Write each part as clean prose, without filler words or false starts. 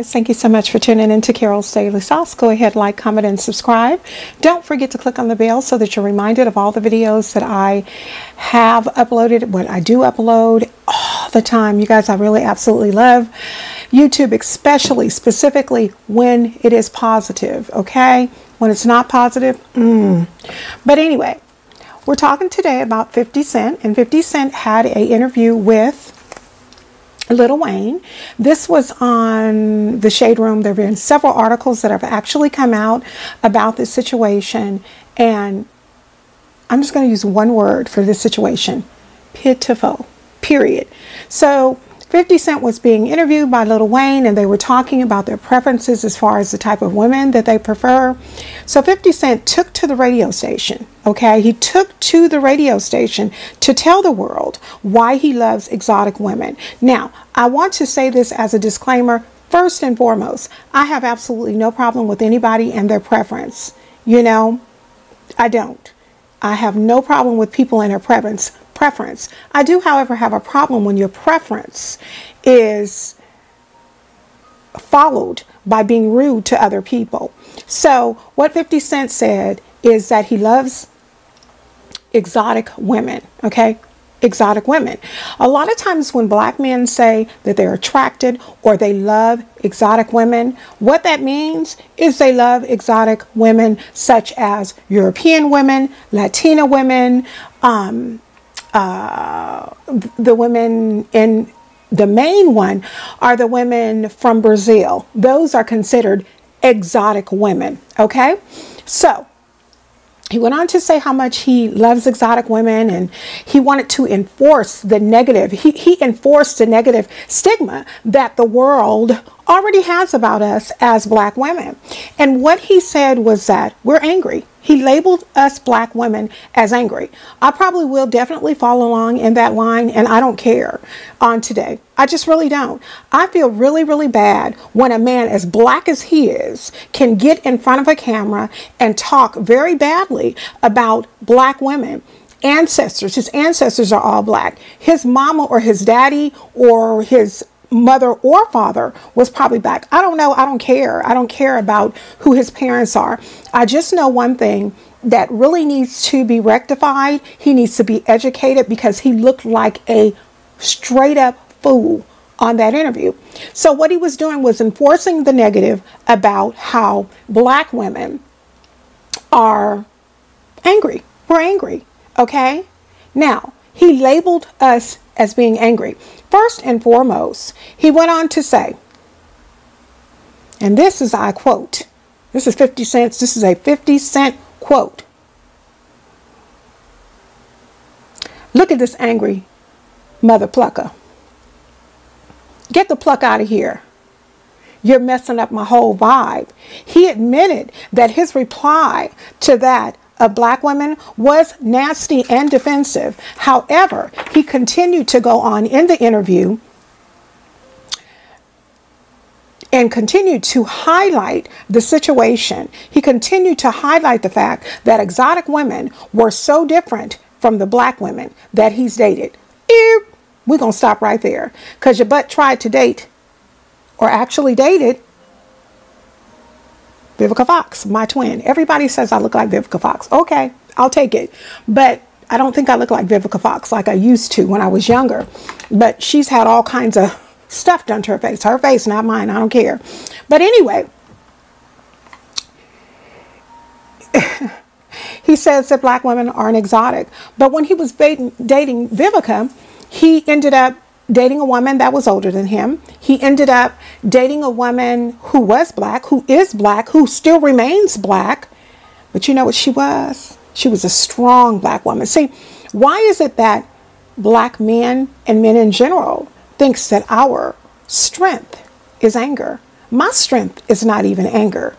guys, thank you so much for tuning in to Carol's Daily Sauce. Go ahead, like, comment, and subscribe. Don't forget to click on the bell so that you're reminded of all the videos that I have uploaded, what I do upload all the time. You guys, I really absolutely love YouTube, especially, specifically when it is positive, okay? When it's not positive, But anyway, we're talking today about 50 Cent, and 50 Cent had an interview with Lil Wayne. This was on the Shade Room. There have been several articles that have actually come out about this situation, and I'm just going to use one word for this situation: pitiful, period. So 50 Cent was being interviewed by Lil Wayne, and they were talking about their preferences as far as the type of women that they prefer. So 50 Cent took to the radio station, okay? He took to the radio station to tell the world why he loves exotic women. Now, I want to say this as a disclaimer. First and foremost, I have absolutely no problem with anybody and their preference. You know, I don't. I have no problem with people and their preference. I do, however, have a problem when your preference is followed by being rude to other people. So what 50 Cent said is that he loves exotic women, okay? Exotic women. A lot of times when black men say that they're attracted or they love exotic women, what that means is they love exotic women such as European women, Latina women, the women in the main one are the women from Brazil. Those are considered exotic women, okay? So he went on to say how much he loves exotic women, and he wanted to enforce the negative. He enforced the negative stigma that the world already has about us as black women. And what he said was that we're angry. He labeled us black women as angry. I probably will definitely follow along in that line, and I don't care on today. I just really don't. I feel really, really bad when a man as black as he is can get in front of a camera and talk very badly about black women. Ancestors, his ancestors are all black. His mama or his daddy or his mother or father was probably black. I don't know. I don't care. I don't care about who his parents are. I just know one thing that really needs to be rectified. He needs to be educated, because he looked like a straight up fool on that interview. So what he was doing was enforcing the negative about how black women are angry. We're angry. Okay. Now, he labeled us as being angry. First and foremost, he went on to say, and this is, I quote, this is 50 cents. This is a 50 Cent quote. Look at this angry mother plucker. Get the pluck out of here. You're messing up my whole vibe. He admitted that his reply to that of black women was nasty and defensive. However, he continued to go on in the interview and continued to highlight the situation. He continued to highlight the fact that exotic women were so different from the black women that he's dated. We're going to stop right there, because your butt tried to date, or actually dated, Vivica Fox, my twin. Everybody says I look like Vivica Fox. Okay, I'll take it. But I don't think I look like Vivica Fox like I used to when I was younger. But she's had all kinds of stuff done to her face. Her face, not mine. I don't care. But anyway, he says that black women aren't exotic. But when he was dating Vivica, he ended up dating a woman that was older than him. He ended up dating a woman who was black, who is black, who still remains black. But you know what she was? She was a strong black woman. See, why is it that black men and men in general thinks that our strength is anger? My strength is not even anger.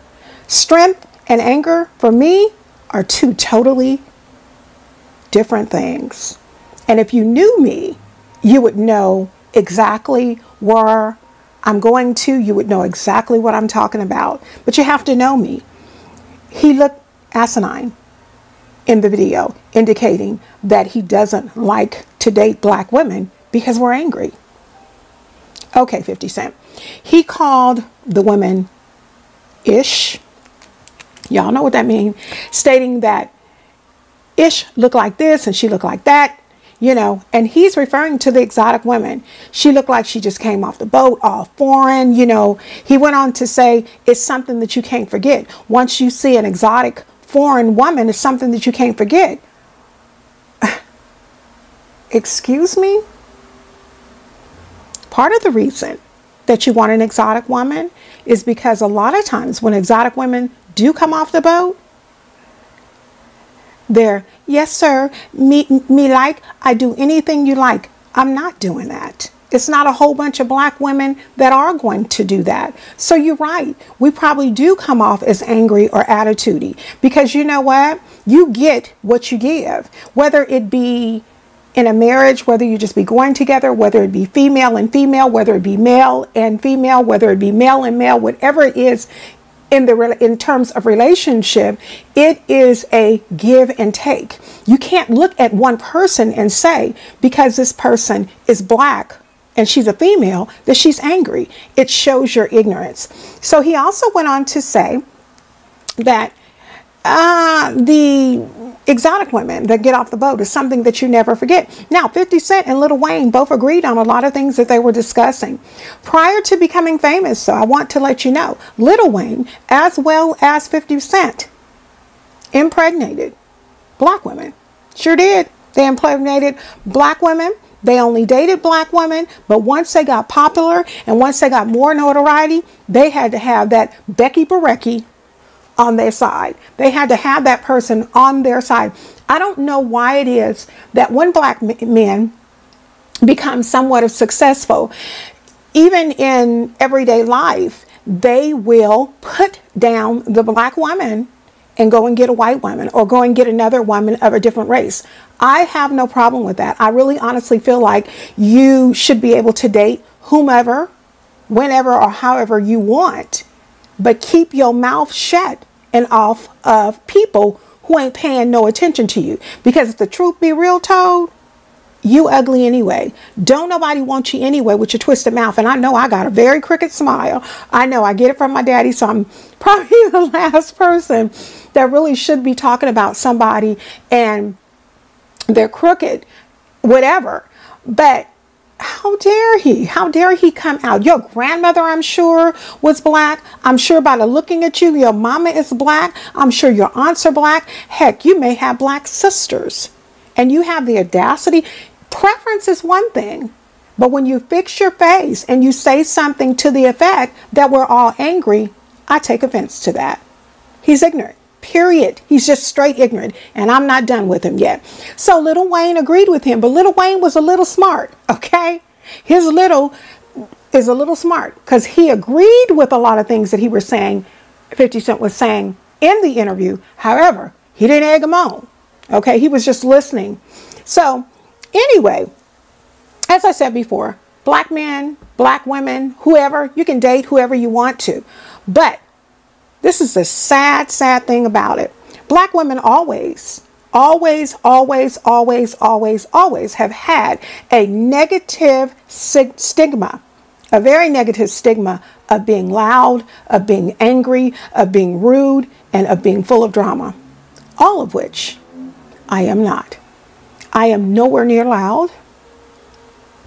Strength and anger for me are two totally different things. And if you knew me, you would know exactly where I'm going to. You would know exactly what I'm talking about. But you have to know me. He looked asinine in the video, indicating that he doesn't like to date black women because we're angry. Okay, 50 Cent. He called the women ish. Y'all know what that means. Stating that ish looked like this and she looked like that. You know, and he's referring to the exotic women. She looked like she just came off the boat, all foreign, you know. He went on to say it's something that you can't forget. Once you see an exotic foreign woman, it's something that you can't forget. Excuse me? Part of the reason that you want an exotic woman is because a lot of times when exotic women do come off the boat, they're, yes, sir, me like, I do anything you like. I'm not doing that. It's not a whole bunch of black women that are going to do that. So you're right. We probably do come off as angry or attitudey because you know what? You get what you give, whether it be in a marriage, whether you just be going together, whether it be female and female, whether it be male and female, whether it be male and male, whatever it is. In terms of relationship, it is a give and take. You can't look at one person and say, because this person is black and she's a female, that she's angry. It shows your ignorance. So he also went on to say that the exotic women that get off the boat is something that you never forget. Now, 50 Cent and Lil Wayne both agreed on a lot of things that they were discussing. Prior to becoming famous, so I want to let you know, Lil Wayne, as well as 50 Cent, impregnated black women. Sure did. They impregnated black women. They only dated black women, but once they got popular and once they got more notoriety, they had to have that Becky Barecki on their side. They had to have that person on their side. I don't know why it is that when black men become somewhat of successful, even in everyday life, they will put down the black woman and go and get a white woman or go and get another woman of a different race. I have no problem with that. I really honestly feel like you should be able to date whomever, whenever, or however you want. But keep your mouth shut and off of people who ain't paying no attention to you. Because if the truth be real told, you ugly anyway. Don't nobody want you anyway with your twisted mouth. And I know I got a very crooked smile. I know I get it from my daddy. So I'm probably the last person that really should be talking about somebody and they're crooked, whatever. But how dare he? How dare he come out? Your grandmother, I'm sure, was black. I'm sure by the looking at you, your mama is black. I'm sure your aunts are black. Heck, you may have black sisters. And you have the audacity. Preference is one thing. But when you fix your face and you say something to the effect that we're all angry, I take offense to that. He's ignorant. Period. He's just straight ignorant. And I'm not done with him yet. So Lil Wayne agreed with him. But Lil Wayne was a little smart. Okay. His little is a little smart because he agreed with a lot of things that he was saying, 50 Cent was saying in the interview. However, he didn't egg him on. Okay. He was just listening. So anyway, as I said before, black men, black women, whoever, you can date whoever you want to. But this is the sad, sad thing about it. Black women always have had a negative stigma, a very negative stigma of being loud, of being angry, of being rude, and of being full of drama. All of which I am not. I am nowhere near loud.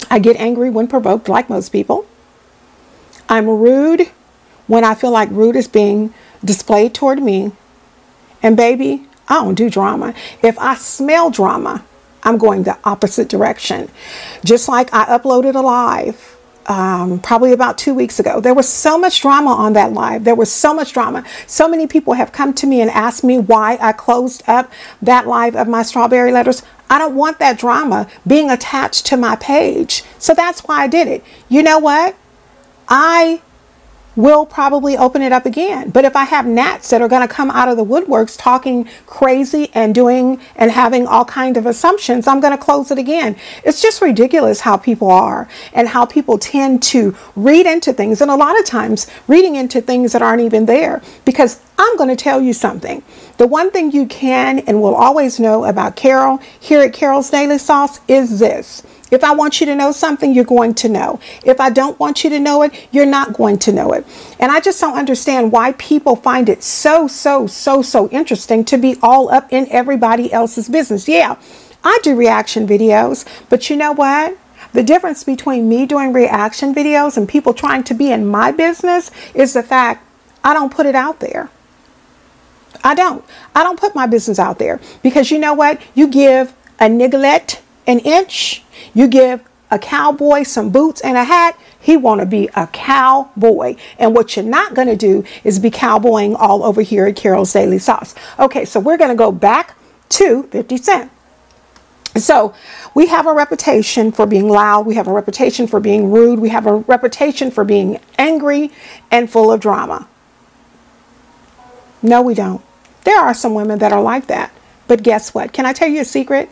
I get angry when provoked, like most people. I'm rude when I feel like rude is being displayed toward me. And baby, I don't do drama. If I smell drama, I'm going the opposite direction. Just like I uploaded a live probably about 2 weeks ago. There was so much drama on that live. There was so much drama. So many people have come to me and asked me why I closed up that live of my strawberry letters. I don't want that drama being attached to my page. So that's why I did it. You know what? I will probably open it up again. But if I have gnats that are going to come out of the woodworks talking crazy and doing and having all kinds of assumptions, I'm going to close it again. It's just ridiculous how people are and how people tend to read into things. And a lot of times reading into things that aren't even there. Because I'm going to tell you something. The one thing you can and will always know about Carol here at Carol's Daily Sauce is this. If I want you to know something, you're going to know. If I don't want you to know it, you're not going to know it. And I just don't understand why people find it so interesting to be all up in everybody else's business. Yeah, I do reaction videos, but you know what? The difference between me doing reaction videos and people trying to be in my business is the fact I don't put it out there. I don't put my business out there, because you know what? You give a niggerlet an inch, you give a cowboy some boots and a hat, he want to be a cowboy. And what you're not going to do is be cowboying all over here at Carol's Daily Sauce. Okay, so we're going to go back to 50 Cent. So we have a reputation for being loud. We have a reputation for being rude. We have a reputation for being angry and full of drama. No, we don't. There are some women that are like that. But guess what? Can I tell you a secret?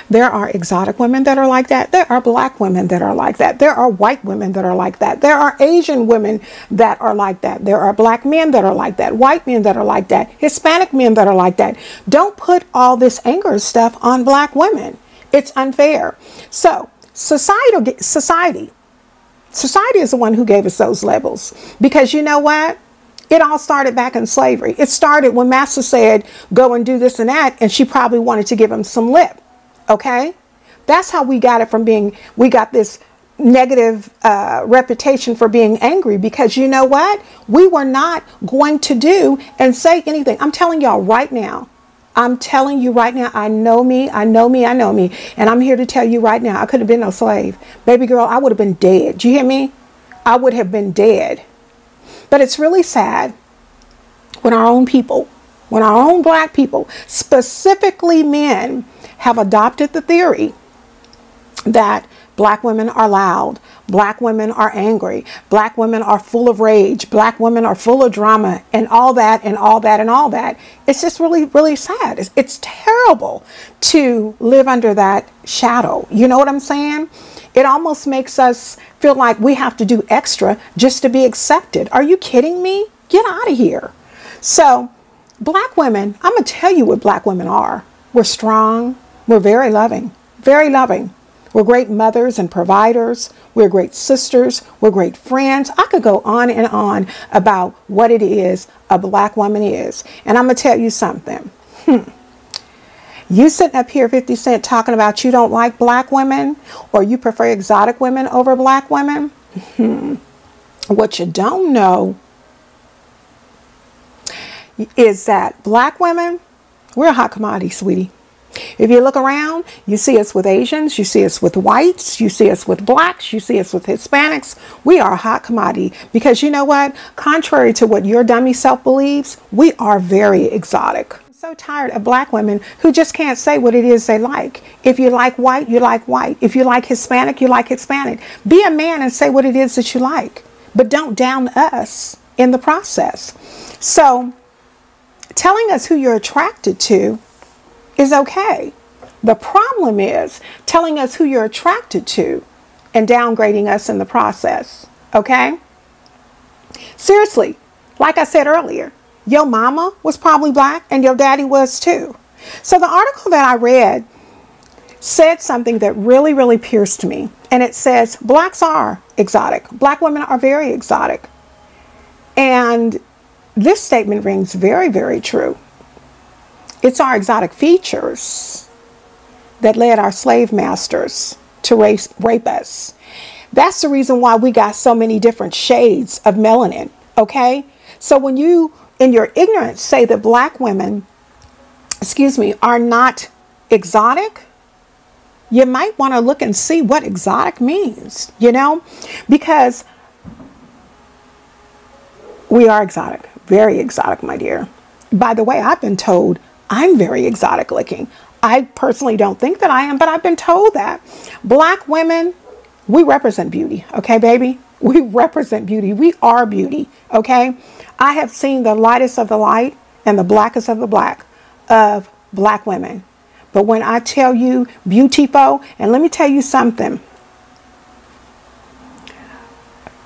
There are exotic women that are like that. There are black women that are like that. There are white women that are like that. There are Asian women that are like that. There are black men that are like that. White men that are like that. Hispanic men that are like that. Don't put all this anger stuff on black women. It's unfair. So society is the one who gave us those labels, because you know what? It all started back in slavery. It started when Master said, go and do this and that, and she probably wanted to give him some lip. Okay? That's how we got it from being, we got this negative reputation for being angry, because you know what? We were not going to do and say anything. I'm telling y'all right now. I'm telling you right now, I know me. And I'm here to tell you right now, I couldn't have been no slave. Baby girl, I would have been dead. Do you hear me? I would have been dead. But it's really sad when our own people, when our own black people, specifically men, have adopted the theory that black women are loud, black women are angry, black women are full of rage, black women are full of drama, and all that and all that and all that. It's just really sad. It's terrible to live under that shadow. You know what I'm saying? It almost makes us feel like we have to do extra just to be accepted. Are you kidding me? Get out of here. So black women, I'm going to tell you what black women are. We're strong. We're very loving. Very loving. We're great mothers and providers. We're great sisters. We're great friends. I could go on and on about what it is a black woman is. And I'm going to tell you something. You sitting up here, 50 Cent, talking about you don't like black women, or you prefer exotic women over black women. What you don't know is that black women, we're a hot commodity, sweetie. If you look around, you see us with Asians, you see us with whites, you see us with blacks, you see us with Hispanics. We are a hot commodity, because you know what? Contrary to what your dummy self believes, we are very exotic. So tired of black women who just can't say what it is they like. If you like white, you like white. If you like Hispanic, you like Hispanic. Be a man and say what it is that you like, but don't down us in the process. So telling us who you're attracted to is okay. The problem is telling us who you're attracted to and downgrading us in the process. Okay? Seriously, like I said earlier, your mama was probably black and your daddy was too. So the article that I read said something that really pierced me. And it says, blacks are exotic. Black women are very exotic. And this statement rings very true. It's our exotic features that led our slave masters to rape us. That's the reason why we got so many different shades of melanin. Okay? So when you, in your ignorance, say that black women, are not exotic, you might want to look and see what exotic means, you know, because we are exotic, very exotic, my dear. By the way, I've been told I'm very exotic looking. I personally don't think that I am, but I've been told that. Black women, we represent beauty, okay, baby? We represent beauty. We are beauty, okay? I have seen the lightest of the light and the blackest of the black of black women. But when I tell you beautiful, and let me tell you something.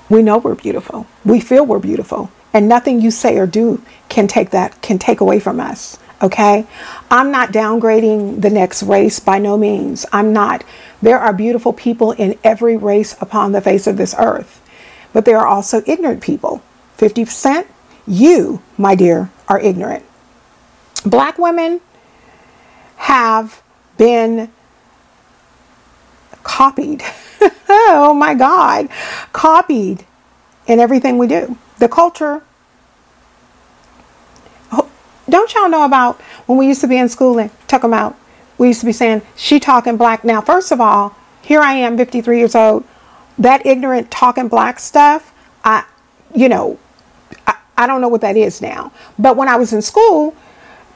We know we're beautiful. We feel we're beautiful. And nothing you say or do can take away from us. Okay, I'm not downgrading the next race by no means. I'm not. There are beautiful people in every race upon the face of this earth, but there are also ignorant people. 50%, you, my dear, are ignorant. Black women have been copied. Oh my God, copied in everything we do. The culture. Don't y'all know about when we used to be in school and talking about, we used to be saying, she talking black. Now, first of all, here I am, 53 years old. That ignorant talking black stuff, I don't know what that is now. But when I was in school,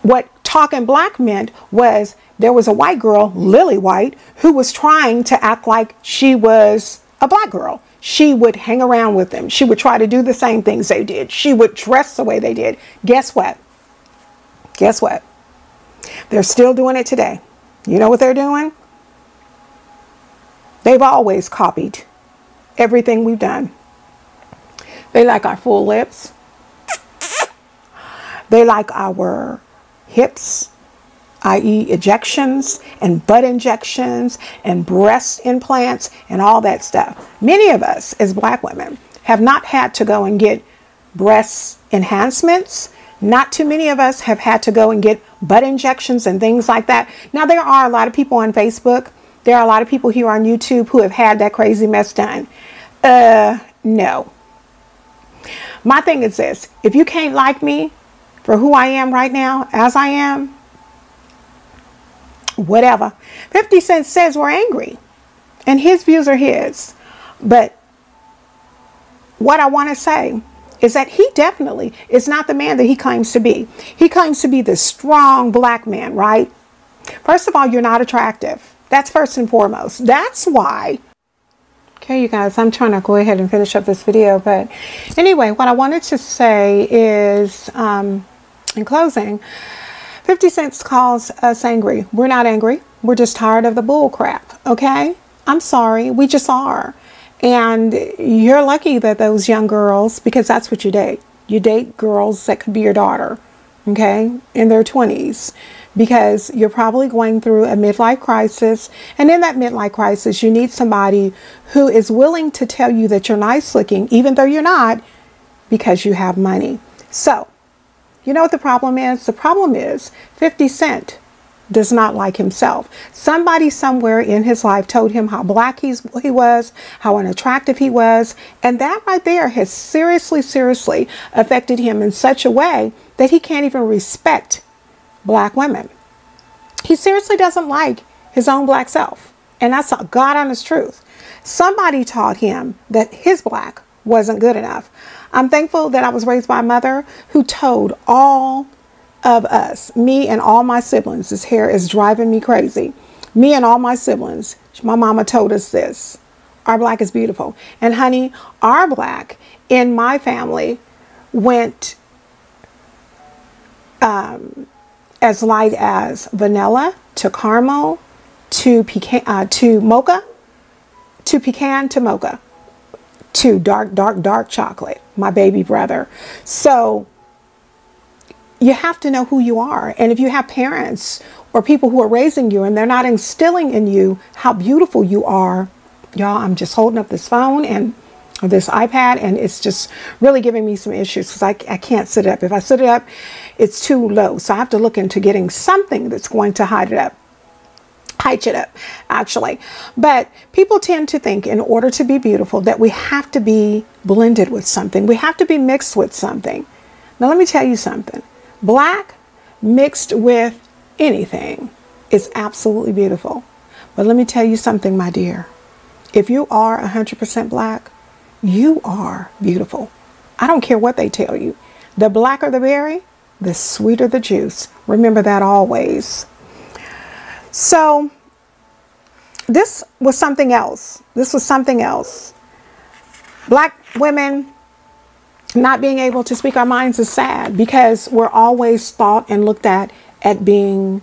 what talking black meant was there was a white girl, Lily White, who was trying to act like she was a black girl. She would hang around with them. She would try to do the same things they did. She would dress the way they did. Guess what? Guess what? They're still doing it today. You know what they're doing? They've always copied everything we've done. They like our full lips. They like our hips, i.e. ejections and butt injections and breast implants and all that stuff. Many of us as black women have not had to go and get breast enhancements. Not too many of us have had to go and get butt injections and things like that. Now, there are a lot of people on Facebook. There are a lot of people here on YouTube who have had that crazy mess done. No. My thing is this. If you can't like me for who I am right now, as I am, whatever. 50 Cent says we're angry. And his views are his. But what I want to say is that he definitely is not the man that he claims to be. He claims to be the strong black man, right? First of all, you're not attractive. That's first and foremost. That's why. Okay, you guys, I'm trying to go ahead and finish up this video. But anyway, what I wanted to say is, in closing, 50 Cent calls us angry. We're not angry. We're just tired of the bull crap. Okay? I'm sorry. We just are. And you're lucky that those young girls, because that's what you date. You date girls that could be your daughter, okay, in their 20s, because you're probably going through a midlife crisis. And in that midlife crisis, you need somebody who is willing to tell you that you're nice looking, even though you're not, because you have money. So, you know what the problem is? The problem is 50 Cent does not like himself. Somebody somewhere in his life told him how black he was, how unattractive he was. And that right there has seriously affected him in such a way that he can't even respect black women. He seriously doesn't like his own black self. And that's a God honest truth. Somebody taught him that his black wasn't good enough. I'm thankful that I was raised by a mother who told all of us, me and all my siblings, this hair is driving me crazy. Me and all my siblings, my mama told us this: our black is beautiful. And honey, our black in my family went as light as vanilla to caramel to pecan to mocha to pecan to mocha to dark chocolate, my baby brother. So you have to know who you are. And if you have parents or people who are raising you and they're not instilling in you how beautiful you are, y'all, I'm just holding up this phone and this iPad, and it's just really giving me some issues because I can't sit up. If I sit it up, it's too low. So I have to look into getting something that's going to hide it up. Height it up, actually. But people tend to think in order to be beautiful that we have to be blended with something. We have to be mixed with something. Now, let me tell you something. Black mixed with anything is absolutely beautiful. But let me tell you something, my dear. If you are 100% black, you are beautiful. I don't care what they tell you. The blacker the berry, the sweeter the juice. Remember that always. So this was something else. This was something else. Black women not being able to speak our minds is sad because we're always thought and looked at being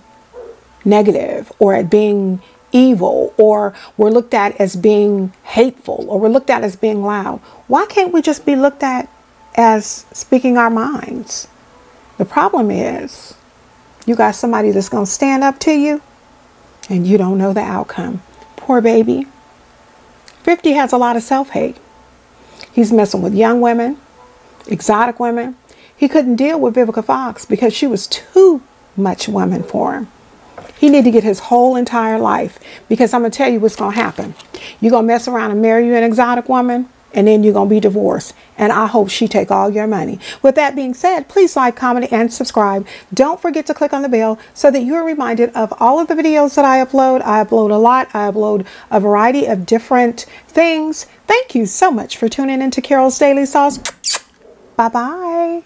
negative or at being evil, or we're looked at as being hateful, or we're looked at as being loud. Why can't we just be looked at as speaking our minds? The problem is You got somebody that's going to stand up to you, and you don't know the outcome. Poor baby. 50 has a lot of self-hate. He's messing with young women, exotic women. He couldn't deal with Vivica Fox because she was too much woman for him. He need to get his whole entire life, because I'm going to tell you what's going to happen. You're going to mess around and marry you an exotic woman, and then you're going to be divorced. And I hope she take all your money. With that being said, please like, comment, and subscribe. Don't forget to click on the bell so that you're reminded of all of the videos that I upload. I upload a lot. I upload a variety of different things. Thank you so much for tuning into Carol's Daily Sauce. Bye-bye.